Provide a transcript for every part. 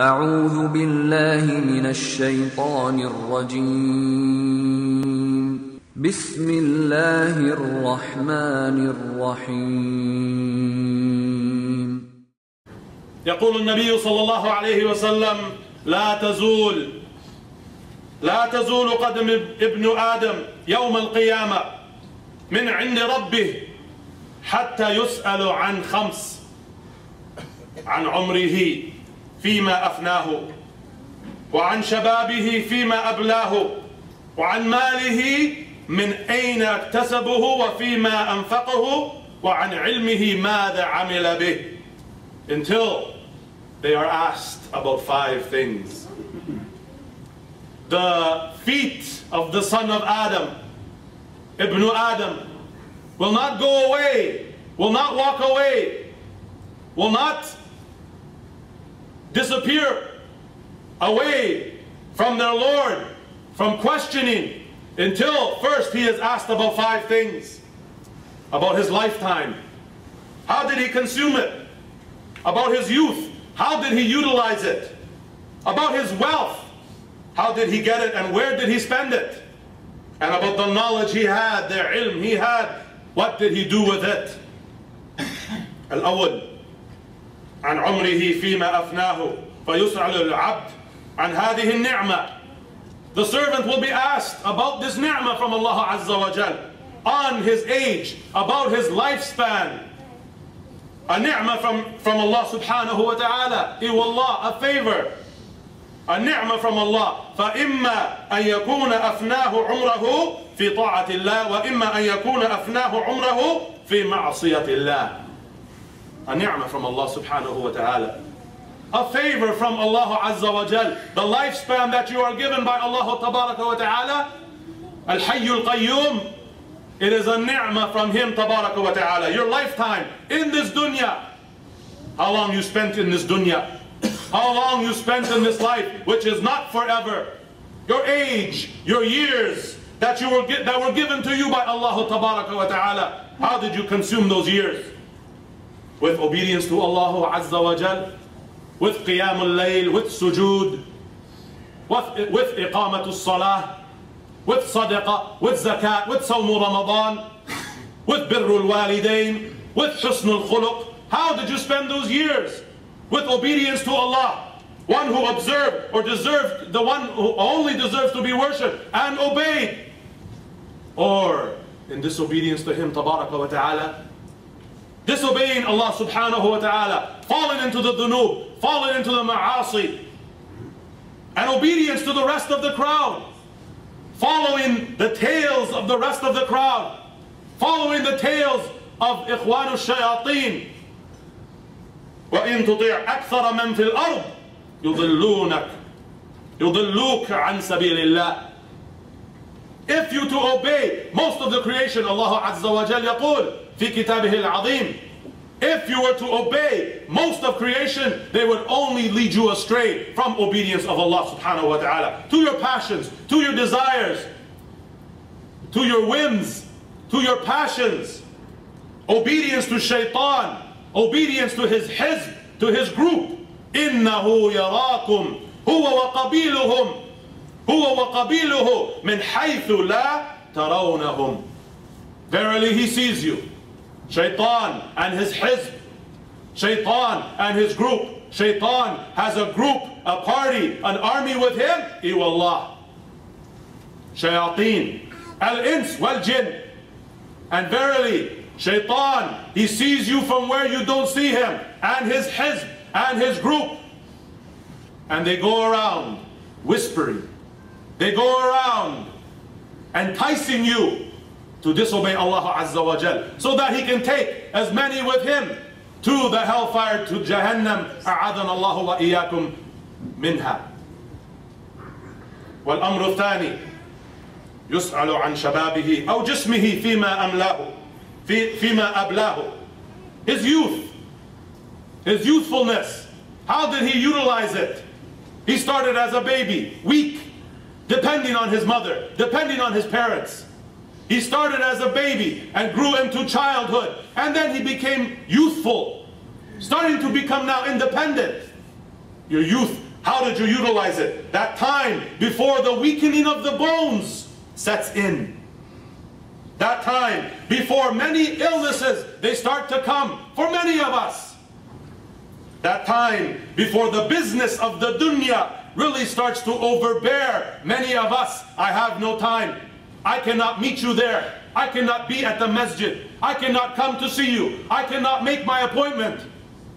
أعوذ بالله من الشيطان الرجيم. بسم الله الرحمن الرحيم. يقول النبي صلى الله عليه وسلم: لا تزول قدم ابن آدم يوم القيامة من عند ربه حتى يسأل عن خمس: عن عمره فيما أفناه، وعن شبابه فيما أبلاه، وعن ماله من أين اكتسبه وفيما أنفقه، وعن علمه ماذا عمل به. Until they are asked about 5 things. The feet of the son of Adam, Ibn Adam, will not go away, will not walk away, will not disappear away from their Lord, from questioning, until first he is asked about 5 things. About his lifetime. How did he consume it? About his youth. How did he utilize it? About his wealth. How did he get it and where did he spend it? And about the knowledge he had, the ilm he had, what did he do with it? الأول عن عمره فيما أفناه فيسأل العبد عن هذه النعمة. The servant will be asked about this ni'mah from Allah Azza wa Jal, on his age, about his lifespan. A ni'mah from Allah subhanahu wa ta'ala, Allah, a favor. A ni'mah from Allah. فَإِمَّا أَن يَكُونَ أَفْنَاهُ عُمْرَهُ فِي طَاعَةِ اللَّهِ وَإِمَّا أَن يَكُونَ أَفْنَاهُ عُمْرَهُ فِي مَعْصِيَةِ اللَّهِ. A ni'mah from Allah subhanahu wa ta'ala. A favor from Allah Azza wa Jal. The lifespan that you are given by Allah tabaraka wa ta'ala, Al-Hayyul Qayyum, it is a ni'mah from Him tabaraka wa ta'ala. Your lifetime in this dunya. How long you spent in this dunya? How long you spent in this life, which is not forever. Your age, your years that were given to you by Allah tabaraka wa ta'ala. How did you consume those years? With obedience to Allah Azza wa Jal, with qiyamul layl, with sujood, with iqamatul salah, with sadaqah, with zakat, with sawmu Ramadan, with birrul walidain, with husnul khuluq. How did you spend those years? With obedience to Allah, one who observed or deserved, the one who only deserves to be worshipped and obeyed, or in disobedience to Him tabaraka wa ta'ala, disobeying Allah subhanahu wa ta'ala, falling into the dhunub, falling into the ma'asi, and obedience to the rest of the crowd, following the tails of the rest of the crowd, following the tails of ikhwanu shayateen. وَإِن تُطِعْ أَكْثَرَ مَنْ فِي الْأَرْضِ يُضِلُّوكَ عَنْ سَبِيلِ اللَّهِ. If you to obey most of the creation, Allah Azza wa Jal يقول في كتابه العظيم, if you were to obey most of creation, they would only lead you astray from obedience of Allah subhanahu wa ta'ala, to your passions, to your desires, to your whims, to your passions. Obedience to shaitan, obedience to his hizb, to his group. إِنَّهُ يَرَاكُمْ هُوَ وَقَبِيلُهُ مِنْ حَيْثُ لَا تَرَوْنَهُمْ. Verily he sees you. Shaitan and his hizb, Shaitan and his group. Shaitan has a group, a party, an army with him. Allah. Shayateen, al-ins wal-jinn. And verily, Shaitan, he sees you from where you don't see him, and his hizb, and his group. And they go around whispering. They go around enticing you to disobey Allah Azza wa Jal, so that he can take as many with him to the hellfire, to Jahannam. أعاذنا الله وإياكم منها. والأمر الثاني يسأل عن شبابه أو جسمه فيما أبلاه. His youth, his youthfulness. How did he utilize it? He started as a baby, weak, depending on his mother, depending on his parents. He started as a baby and grew into childhood, and then he became youthful, starting to become now independent. Your youth How did you utilize it? That time before the weakening of the bones sets in. That time before many illnesses, they start to come for many of us. That time before the business of the dunya really starts to overbear many of us. I have no time. I cannot meet you there. I cannot be at the masjid. I cannot come to see you. I cannot make my appointment.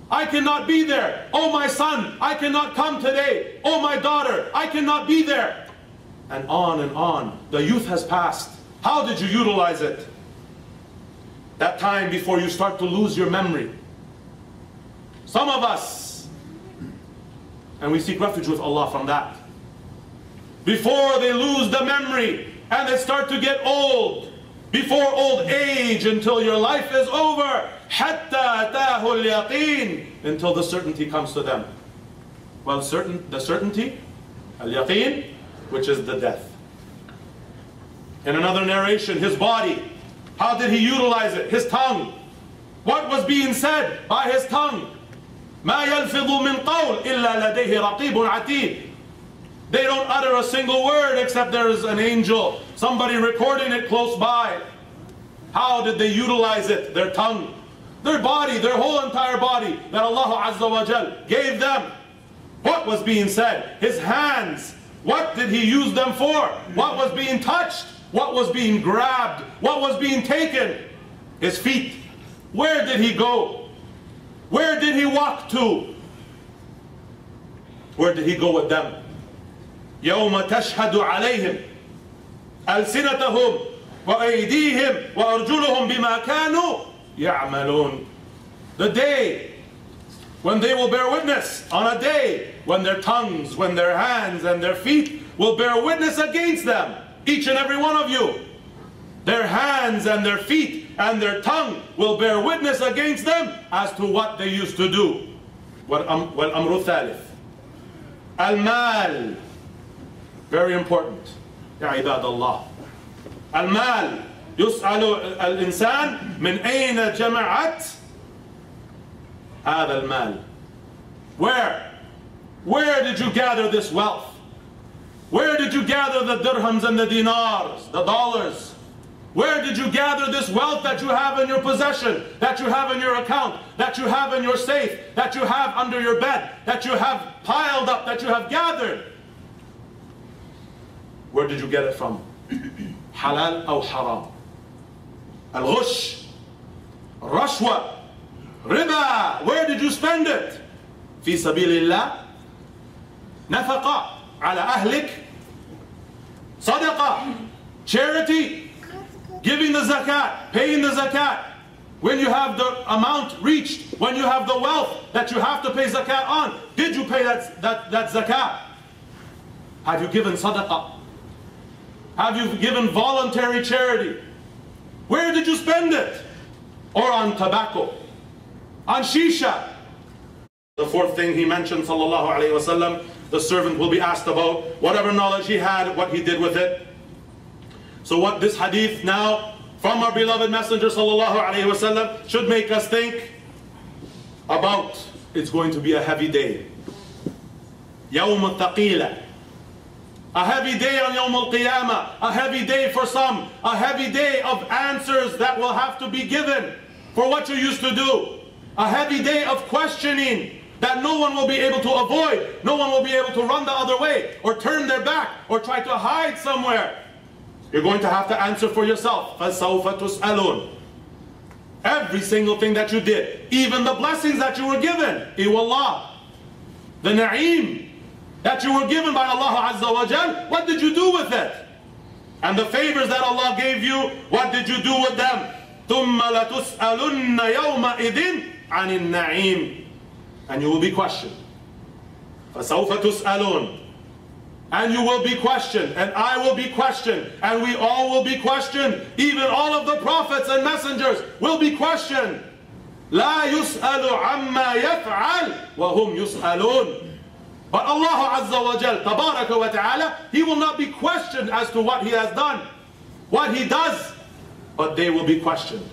I cannot be there. Oh, my son, I cannot come today. Oh, my daughter, I cannot be there. And on and on. The youth has passed. How did you utilize it? That time before you start to lose your memory. Some of us, and we seek refuge with Allah from that. Before they lose the memory and they start to get old, before old age, until your life is over, حَتَّى أَتَاهُ الْيَقِينَ, until the certainty comes to them. Well, the certainty, al-yaqeen, which is the death. In another narration, his body, how did he utilize it? His tongue. What was being said by his tongue? مَا يَلْفِظُ مِنْ قَوْلٍ إِلَّا لَدَيْهِ رَقِيبٌ عَتِيدٌ. They don't utter a single word except there is an angel, somebody recording it close by. How did they utilize it? Their tongue, their body, their whole entire body that Allah Azza wa Jal gave them. What was being said? His hands, what did he use them for? What was being touched? What was being grabbed? What was being taken? His feet, where did he go? Where did he walk to? Where did he go with them? يَوْمَ تَشْهَدُ عَلَيْهِمْ أَلْسِنَتَهُمْ وَأَيْدِيهِمْ وَأَرْجُلُهُمْ بِمَا كَانُوا يَعْمَلُونَ. The day when they will bear witness, on a day when their tongues, when their hands and their feet will bear witness against them, each and every one of you. Their hands and their feet and their tongue will bear witness against them as to what they used to do. وَالْأَمْرُ الثَّالِث الْمَالِ. Very important. يا عباد الله. المال يسأل الإنسان من أين جمعت هذا المال. Where did you gather this wealth? Where did you gather the dirhams and the dinars, the dollars? Where did you gather this wealth that you have in your possession, that you have in your account, that you have in your safe, that you have under your bed, that you have piled up, that you have gathered? Where did you get it from? Halal or haram? Al-ghush, rashwa, riba. Where did you spend it? Fi sabilillah, nafaqa ala ahlik, sadaqa, charity, giving the zakat, paying the zakat. When you have the amount reached, when you have the wealth that you have to pay zakat on, did you pay that zakat? Have you given sadaqah? Have you given voluntary charity? Where did you spend it? Or on tobacco? On shisha? The fourth thing he mentioned, sallallahu alayhi wasallam, the servant will be asked about whatever knowledge he had, what he did with it. So what this hadith now from our beloved Messenger sallallahu alayhi wasallam should make us think about, it's going to be a heavy day. Yawm al-thaqila. A heavy day on Yawm al-Qiyamah, a heavy day for some, a heavy day of answers that will have to be given for what you used to do. A heavy day of questioning that no one will be able to avoid. No one will be able to run the other way or turn their back or try to hide somewhere. You're going to have to answer for yourself. فَسَوْفَ تُسْأَلُونَ. Every single thing that you did, even the blessings that you were given, Iwallah, the na'im that you were given by Allah Azza wa Jal, what did you do with it? And the favors that Allah gave you, what did you do with them? ثُمَّ لَتُسْأَلُنَّ يَوْمَئِذٍ عَنِ النَّعِيمِ. And you will be questioned. فَسَوْفَ تُسْأَلُونَ. And you will be questioned, and I will be questioned, and we all will be questioned. Even all of the prophets and messengers will be questioned. لَا يُسْأَلُ عَمَّا يَفْعَلُ وَهُمْ يُسْأَلُونَ. But Allah Azza wa Jal, Tabaraka wa Ta'ala, He will not be questioned as to what He has done, what He does, but they will be questioned.